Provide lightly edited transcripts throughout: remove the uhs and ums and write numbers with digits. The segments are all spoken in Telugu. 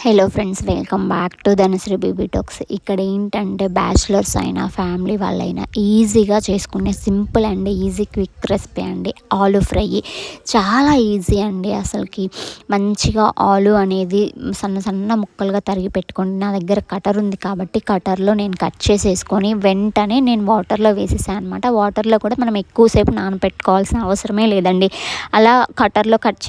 Hello friends, welcome back to Dhanashree baby talks. ఇక్కడ ఏంటంటే బ్యాచిలర్స్ అయినా ఫ్యామిలీ వాళ్ళైనా ఈజీగా చేసుకునే simple and easy quick recipe అండి ఆలు ఫ్రై. చాలా ఈజీ అండి. అసలుకి మంచిగా ఆలు అనేది సన్న సన్న ముక్కలుగా తరిగి పెట్టుకోండి. నా దగ్గర కటర్ ఉంది కాబట్టి కటర్లో నేను కట్ చేసేసుకొని వెంటనే నేను వాటర్లో వేసేసాను అనమాట. వాటర్లో కూడా మనం ఎక్కువసేపు నానబెట్టుకోవాల్సిన అవసరమే లేదండి. అలా కటర్లో కట్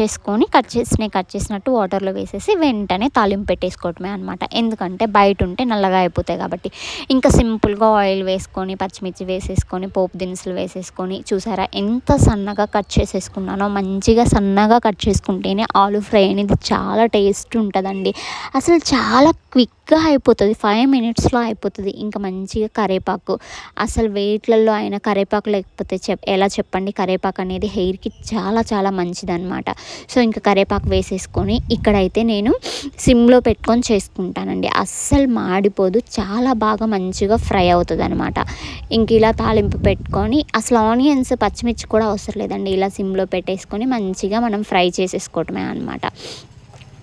చేసినట్టు వాటర్లో వేసేసి వెంటనే తాలింపు పెట్టేసుకోవటమే అనమాట. ఎందుకంటే బయట ఉంటే నల్లగా అయిపోతాయి కాబట్టి. ఇంకా సింపుల్గా ఆయిల్ వేసుకొని పచ్చిమిర్చి వేసేసుకొని పోపు దినుసులు వేసేసుకొని, చూసారా ఎంత సన్నగా కట్ చేసేసుకున్నానో. మంచిగా సన్నగా కట్ చేసుకుంటేనే ఆలు ఫ్రై అనేది చాలా టేస్ట్ ఉంటుందండి. అసలు చాలా క్విక్గా అయిపోతుంది, 5 మినిట్స్లో అయిపోతుంది. ఇంకా మంచిగా కరివేపాకు, అసలు వెయిట్లలో అయినా కరివేపాకు లేకపోతే ఎలా చెప్పండి. కరివేపాకు అనేది హెయిర్కి చాలా చాలా మంచిదన్నమాట. సో ఇంకా కరివేపాకు వేసేసుకొని ఇక్కడైతే నేను సిమ్లో పెట్టుకొని చేసుకుంటానండి. అస్సలు మాడిపోదు, చాలా బాగా మంచిగా ఫ్రై అవుతుంది అనమాట. ఇంక ఇలా తాలింపు పెట్టుకొని అసలు ఆనియన్స్ పచ్చిమిర్చి కూడా అవసరం లేదండి. ఇలా సిమ్లో పెట్టేసుకొని మంచిగా మనం ఫ్రై చేసేసుకోవటమే అనమాట.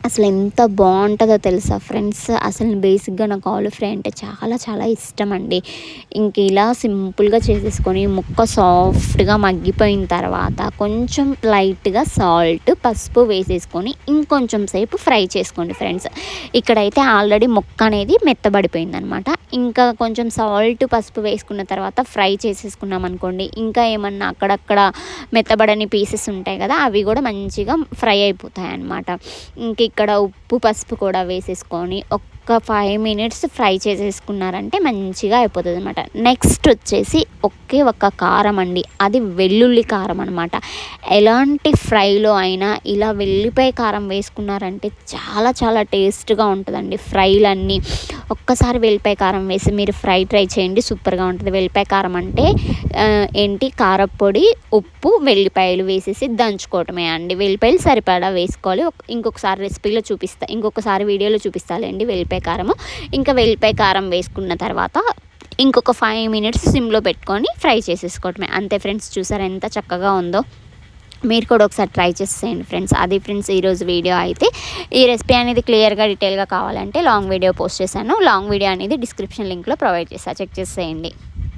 అసలు ఎంత బాగుంటుందో తెలుసా ఫ్రెండ్స్. అసలు బేసిక్గా నాకు ఆలు ఫ్రై అంటే చాలా చాలా ఇష్టం అండి. ఇంక ఇలా సింపుల్గా చేసేసుకొని ముక్క సాఫ్ట్గా మగ్గిపోయిన తర్వాత కొంచెం లైట్గా సాల్ట్ పసుపు వేసేసుకొని ఇంకొంచెం సేపు ఫ్రై చేసుకోండి ఫ్రెండ్స్. ఇక్కడైతే ఆల్రెడీ ముక్క అనేది మెత్తబడిపోయింది అనమాట. ఇంకా కొంచెం సాల్ట్ పసుపు వేసుకున్న తర్వాత ఫ్రై చేసేసుకున్నాం అనుకోండి, ఇంకా ఏమన్నా అక్కడక్కడ మెత్తబడని పీసెస్ ఉంటాయి కదా, అవి కూడా మంచిగా ఫ్రై అయిపోతాయి అన్నమాట. ఇంక ఇక్కడ ఉప్పు పసుపు కూడా వేసేసుకొని ఒక్క 5 మినిట్స్ ఫ్రై చేసేసుకున్నారంటే మంచిగా అయిపోతుంది అనమాట. నెక్స్ట్ వచ్చేసి ఒక కారం అండి, అది వెల్లుల్లి కారం అనమాట. ఎలాంటి ఫ్రైలో అయినా ఇలా వెల్లిపాయ కారం వేసుకున్నారంటే చాలా చాలా టేస్ట్గా ఉంటుందండి ఫ్రైలన్నీ. ఒక్కసారి వెల్లిపాయ కారం వేసి మీరు ఫ్రై ట్రై చేయండి, సూపర్గా ఉంటుంది. వెల్లిపాయ కారం అంటే కారపొడి, ఉప్పు, వెల్లిపాయలు వేసేసి దంచుకోవటమే అండి. వెల్లిపాయలు సరిపడా వేసుకోవాలి. ఇంకొకసారి వీడియోలో చూపిస్తాలేండి వెల్లిపాయ కారము. ఇంకా వెల్లిపాయ కారం వేసుకున్న తర్వాత ఇంకొక 5 మినిట్స్ సిమ్లో పెట్టుకొని ఫ్రై చేసేసుకోవటమే అంతే ఫ్రెండ్స్. చూసారా ఎంత చక్కగా ఉందో. మీరు కూడా ఒకసారి ట్రై చేసేయండి ఫ్రెండ్స్. అది ఫ్రెండ్స్ ఈరోజు వీడియో అయితే. ఈ రెసిపీ అనేది క్లియర్గా డీటెయిల్గా కావాలంటే లాంగ్ వీడియో పోస్ట్ చేశాను. లాంగ్ వీడియో అనేది డిస్క్రిప్షన్ లింక్లో ప్రొవైడ్ చేస్తాను, చెక్ చేసేయండి.